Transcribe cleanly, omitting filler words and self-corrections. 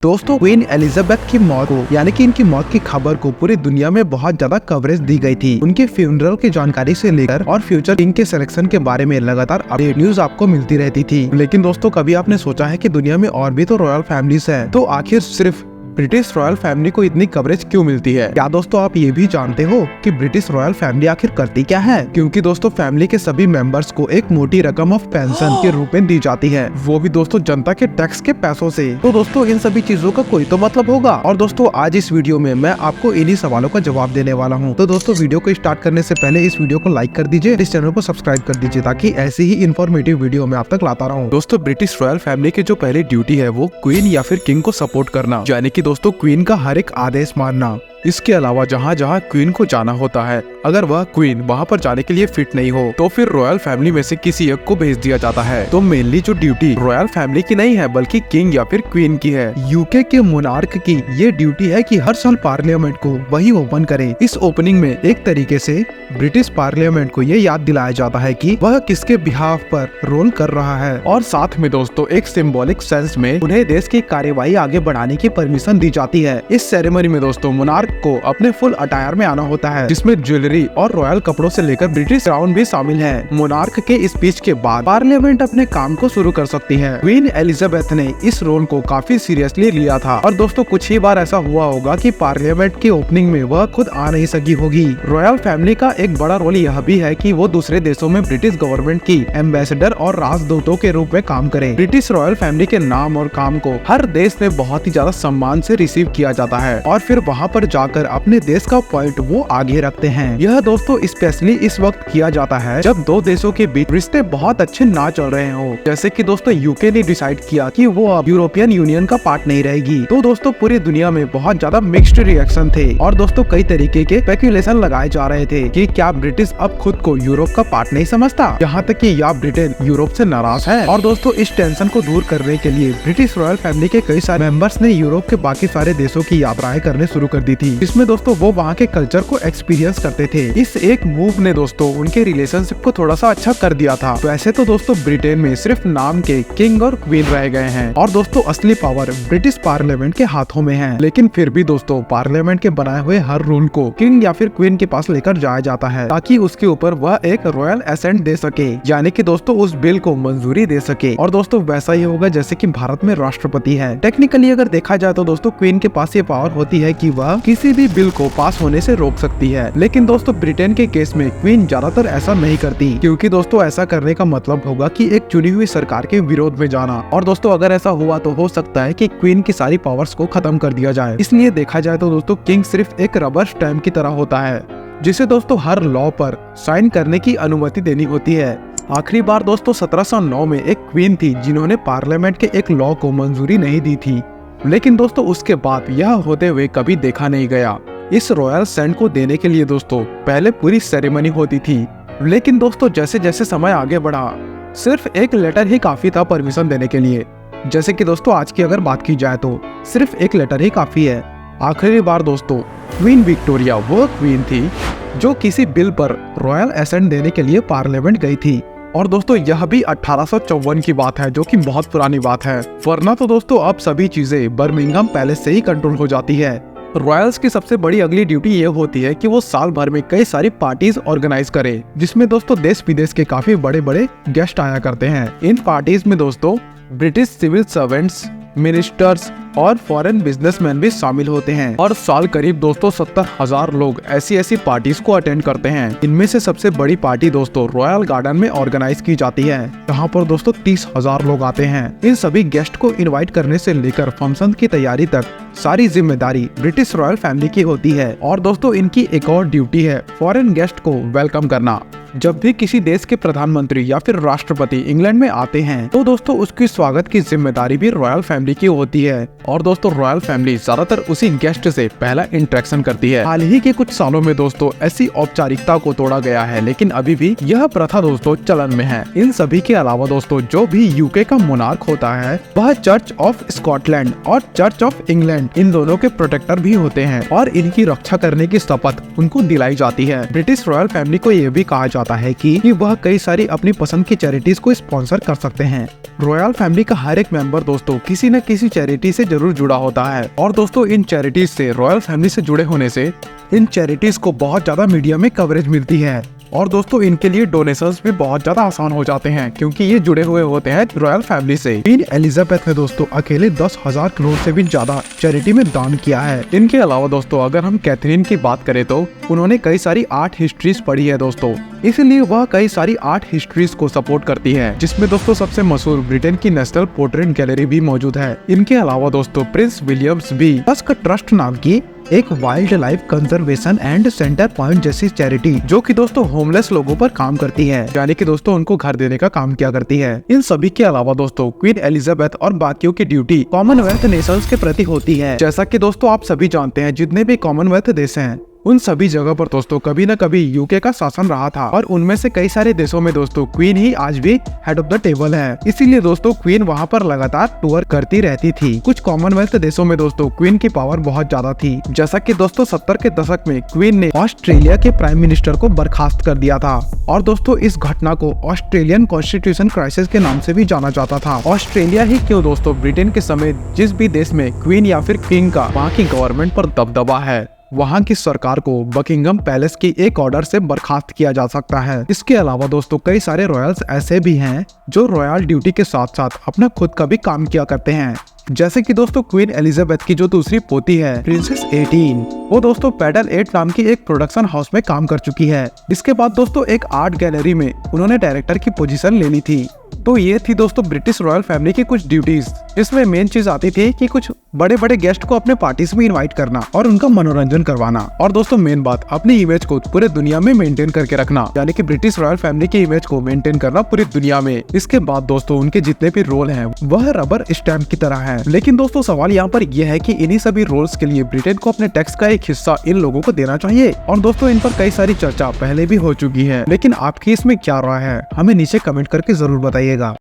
दोस्तों, queen Elizabeth की मौत को यानी कि इनकी मौत की खबर को पूरी दुनिया में बहुत ज्यादा कवरेज दी गई थी। उनके फ्यूनरल की जानकारी से लेकर और फ्यूचर किंग के सिलेक्शन के बारे में लगातार अपडेट न्यूज आपको मिलती रहती थी। लेकिन दोस्तों, कभी आपने सोचा है कि दुनिया में और भी तो रॉयल फैमिलीज हैं, तो आखिर सिर्फ ब्रिटिश रॉयल फैमिली को इतनी कवरेज क्यों मिलती है? क्या दोस्तों आप ये भी जानते हो कि ब्रिटिश रॉयल फैमिली आखिर करती क्या है? क्योंकि दोस्तों, फैमिली के सभी मेंबर्स को एक मोटी रकम ऑफ पेंशन के रूप में दी जाती है, वो भी दोस्तों जनता के टैक्स के पैसों से। तो दोस्तों, इन सभी चीजों का कोई तो मतलब होगा। और दोस्तों, आज इस वीडियो में मैं आपको इन्हीं सवालों का जवाब देने वाला हूँ। तो दोस्तों, वीडियो को स्टार्ट करने से पहले इस वीडियो को लाइक कर दीजिए, इस चैनल को सब्सक्राइब कर दीजिए, ताकि ऐसी ही इन्फॉर्मेटिव वीडियो मैं आप तक लाता रहूँ। दोस्तों, ब्रिटिश रॉयल फैमिली की जो पहली ड्यूटी है वो क्वीन या फिर किंग को सपोर्ट करना, यानी कि दोस्तों क्वीन का हर एक आदेश मानना। इसके अलावा जहाँ जहाँ क्वीन को जाना होता है, अगर वह क्वीन वहाँ पर जाने के लिए फिट नहीं हो तो फिर रॉयल फैमिली में से किसी एक को भेज दिया जाता है। तो मेनली जो ड्यूटी रॉयल फैमिली की नहीं है बल्कि किंग या फिर क्वीन की है। यूके के मोनार्क की ये ड्यूटी है कि हर साल पार्लियामेंट को वही ओपन करे। इस ओपनिंग में एक तरीके से ब्रिटिश पार्लियामेंट को ये याद दिलाया जाता है कि वह किसके बिहाफ पर रोल कर रहा है, और साथ में दोस्तों एक सिंबॉलिक सेंस में उन्हें देश की कार्यवाही आगे बढ़ाने की परमिशन दी जाती है। इस सेरेमनी में दोस्तों मोनार्क को अपने फुल अटायर में आना होता है, जिसमें ज्वेलरी और रॉयल कपड़ों से लेकर ब्रिटिश क्राउन भी शामिल है। मोनार्क के स्पीच के बाद पार्लियामेंट अपने काम को शुरू कर सकती है। क्वीन एलिजाबेथ ने इस रोल को काफी सीरियसली लिया था, और दोस्तों कुछ ही बार ऐसा हुआ होगा कि पार्लियामेंट की ओपनिंग में वह खुद आ नहीं सकी होगी। रॉयल फैमिली का एक बड़ा रोल यह भी है कि वो दूसरे देशों में ब्रिटिश गवर्नमेंट की एम्बेसडर और राजदूतों के रूप में काम करे। ब्रिटिश रॉयल फैमिली के नाम और काम को हर देश में बहुत ही ज्यादा सम्मान से रिसीव किया जाता है, और फिर वहाँ पर जाकर अपने देश का पॉइंट वो आगे रखते हैं। यह दोस्तों स्पेशली इस वक्त किया जाता है जब दो देशों के बीच रिश्ते बहुत अच्छे ना चल रहे हो। जैसे कि दोस्तों यूके ने डिसाइड किया कि वो अब यूरोपियन यूनियन का पार्ट नहीं रहेगी। तो दोस्तों पूरी दुनिया में बहुत ज्यादा मिक्स्ड रिएक्शन थे, और दोस्तों कई तरीके के स्पेकुलेशन लगाए जा रहे थे कि क्या ब्रिटिश अब खुद को यूरोप का पार्ट नहीं समझता, यहाँ तक कि या ब्रिटेन यूरोप से नाराज है। और दोस्तों इस टेंशन को दूर करने के लिए ब्रिटिश रॉयल फैमिली के कई सारे मेंबर्स ने यूरोप के बाकी सारे देशों की यात्राएं करने शुरू कर दी थी, जिसमें दोस्तों वो वहाँ के कल्चर को एक्सपीरियंस करते थे। इस एक मूव ने दोस्तों उनके रिलेशनशिप को थोड़ा सा अच्छा कर दिया था। वैसे तो दोस्तों ब्रिटेन में सिर्फ नाम के किंग और क्वीन रह गए हैं, और दोस्तों असली पावर ब्रिटिश पार्लियामेंट के हाथों में है। लेकिन फिर भी दोस्तों पार्लियामेंट के बनाए हुए हर रूल को किंग या फिर क्वीन के पास लेकर जाया जाता है, ताकि उसके ऊपर वह एक रॉयल एसेंट दे सके, यानी कि दोस्तों उस बिल को मंजूरी दे सके। और दोस्तों वैसा ही होगा जैसे कि भारत में राष्ट्रपति है। टेक्निकली अगर देखा जाए तो दोस्तों क्वीन के पास ये पावर होती है कि वह किसी भी बिल को पास होने से रोक सकती है। लेकिन दोस्तों ब्रिटेन के केस में क्वीन ज्यादातर ऐसा नहीं करती, क्योंकि दोस्तों ऐसा करने का मतलब होगा कि एक चुनी हुई सरकार के विरोध में जाना। और दोस्तों अगर ऐसा हुआ तो हो सकता है कि क्वीन की सारी पावर्स को खत्म कर दिया जाए। इसलिए देखा जाए तो दोस्तों किंग सिर्फ एक रबर स्टैम्प की तरह होता है, जिसे दोस्तों हर लॉ पर साइन करने की अनुमति देनी होती है। आखिरी बार दोस्तों 1709 में एक क्वीन थी जिन्होंने पार्लियामेंट के एक लॉ को मंजूरी नहीं दी थी, लेकिन दोस्तों उसके बाद यह होते हुए कभी देखा नहीं गया। इस रॉयल सेंट को देने के लिए दोस्तों पहले पूरी सेरेमनी होती थी, लेकिन दोस्तों जैसे जैसे समय आगे बढ़ा सिर्फ एक लेटर ही काफी था परमिशन देने के लिए। जैसे कि दोस्तों आज की अगर बात की जाए तो सिर्फ एक लेटर ही काफी है। आखिरी बार दोस्तों क्वीन विक्टोरिया वो क्वीन थी जो किसी बिल पर रॉयल एसेंट देने के लिए पार्लियामेंट गई थी, और दोस्तों यह भी 1854 की बात है, जो कि बहुत पुरानी बात है। वरना तो दोस्तों अब सभी चीजें बर्मिंघम पैलेस से ही कंट्रोल हो जाती है। रॉयल्स की सबसे बड़ी अगली ड्यूटी ये होती है कि वो साल भर में कई सारी पार्टीज ऑर्गेनाइज करे, जिसमें दोस्तों देश विदेश के काफी बड़े बड़े गेस्ट आया करते हैं। इन पार्टीज में दोस्तों ब्रिटिश सिविल सर्वेंट्स, मिनिस्टर्स और फॉरेन बिजनेसमैन भी शामिल होते हैं, और साल करीब दोस्तों 70,000 लोग ऐसी पार्टीज को अटेंड करते हैं। इनमें से सबसे बड़ी पार्टी दोस्तों रॉयल गार्डन में ऑर्गेनाइज की जाती है, जहाँ पर दोस्तों 30,000 लोग आते हैं। इन सभी गेस्ट को इनवाइट करने से लेकर फंक्शन की तैयारी तक सारी जिम्मेदारी ब्रिटिश रॉयल फैमिली की होती है। और दोस्तों इनकी एक और ड्यूटी है फॉरेन गेस्ट को वेलकम करना। जब भी किसी देश के प्रधानमंत्री या फिर राष्ट्रपति इंग्लैंड में आते हैं तो दोस्तों उसकी स्वागत की जिम्मेदारी भी रॉयल फैमिली की होती है, और दोस्तों रॉयल फैमिली ज्यादातर उसी गेस्ट से पहला इंटरेक्शन करती है। हाल ही के कुछ सालों में दोस्तों ऐसी औपचारिकता को तोड़ा गया है, लेकिन अभी भी यह प्रथा दोस्तों चलन में है। इन सभी के अलावा दोस्तों जो भी यूके का मोनार्क होता है वह चर्च ऑफ स्कॉटलैंड और चर्च ऑफ इंग्लैंड इन दोनों के प्रोटेक्टर भी होते हैं, और इनकी रक्षा करने की शपथ उनको दिलाई जाती है। ब्रिटिश रॉयल फैमिली को यह भी कहा चाहता है कि वह कई सारी अपनी पसंद की चैरिटीज को स्पॉन्सर कर सकते हैं। रॉयल फैमिली का हर एक मेंबर दोस्तों किसी न किसी चैरिटी से जरूर जुड़ा होता है और दोस्तों इन चैरिटीज से, रॉयल फैमिली से जुड़े होने से इन चैरिटीज को बहुत ज्यादा मीडिया में कवरेज मिलती है और दोस्तों इनके लिए डोनेशंस भी बहुत ज्यादा आसान हो जाते हैं क्योंकि ये जुड़े हुए होते हैं रॉयल फैमिली से। क्वीन एलिजाबेथ ने दोस्तों अकेले 10,000 करोड़ से भी ज्यादा चैरिटी में दान किया है। इनके अलावा दोस्तों अगर हम कैथरीन की बात करें तो उन्होंने कई सारी आर्ट हिस्ट्रीज पढ़ी है दोस्तों, इसलिए वह कई सारी आर्ट हिस्ट्रीज को सपोर्ट करती है, जिसमें दोस्तों सबसे मशहूर ब्रिटेन की नेशनल पोर्ट्रेट गैलरी भी मौजूद है। इनके अलावा दोस्तों प्रिंस विलियम्स भी टस्क ट्रस्ट नाम की एक wild life conservation and centre point जैसी चैरिटी जो कि दोस्तों होमलेस लोगों पर काम करती है, यानी कि दोस्तों उनको घर देने का काम किया करती है। इन सभी के अलावा दोस्तों क्वीन एलिजाबेथ और बाकियों की ड्यूटी कॉमनवेल्थ नेशंस के प्रति होती है। जैसा कि दोस्तों आप सभी जानते हैं जितने भी कॉमनवेल्थ देश हैं उन सभी जगह पर दोस्तों कभी न कभी यूके का शासन रहा था और उनमें से कई सारे देशों में दोस्तों क्वीन ही आज भी हेड ऑफ द टेबल है। इसीलिए दोस्तों क्वीन वहां पर लगातार टूर करती रहती थी। कुछ कॉमनवेल्थ देशों में दोस्तों क्वीन की पावर बहुत ज्यादा थी, जैसा कि दोस्तों 70 के दशक में क्वीन ने ऑस्ट्रेलिया के प्राइम मिनिस्टर को बर्खास्त कर दिया था और दोस्तों इस घटना को ऑस्ट्रेलियन कॉन्स्टिट्यूशन क्राइसिस के नाम से भी जाना जाता था। ऑस्ट्रेलिया ही क्यों दोस्तों, ब्रिटेन के समय जिस भी देश में क्वीन या फिर किंग का वहाँ की गवर्नमेंट पर दबदबा है वहाँ की सरकार को बकिंगम पैलेस की एक ऑर्डर से बर्खास्त किया जा सकता है। इसके अलावा दोस्तों कई सारे रॉयल्स ऐसे भी हैं जो रॉयल ड्यूटी के साथ साथ अपना खुद का भी काम किया करते हैं, जैसे कि दोस्तों क्वीन एलिजाबेथ की जो दूसरी पोती है प्रिंसेस 18, वो दोस्तों पेडल 8 नाम की एक प्रोडक्शन हाउस में काम कर चुकी है। इसके बाद दोस्तों एक आर्ट गैलरी में उन्होंने डायरेक्टर की पोजीशन ले ली थी। तो ये थी दोस्तों ब्रिटिश रॉयल फैमिली की कुछ ड्यूटीज, जिसमें मेन चीज आती थी कि कुछ बड़े बड़े गेस्ट को अपने पार्टीज में इनवाइट करना और उनका मनोरंजन करवाना, और दोस्तों मेन बात अपनी इमेज को पूरे दुनिया में मेंटेन करके रखना, यानी कि ब्रिटिश रॉयल फैमिली की इमेज को मेंटेन करना पूरी दुनिया में। इसके बाद दोस्तों उनके जितने भी रोल हैं वह रबर स्टैम्प की तरह है। लेकिन दोस्तों सवाल यहाँ पर यह है कि इन्हीं सभी रोल्स के लिए ब्रिटेन को अपने टैक्स का एक हिस्सा इन लोगों को देना चाहिए, और दोस्तों इन पर कई सारी चर्चा पहले भी हो चुकी है। लेकिन आपकी इसमें क्या राय है, हमें नीचे कमेंट करके जरूर बताइएगा।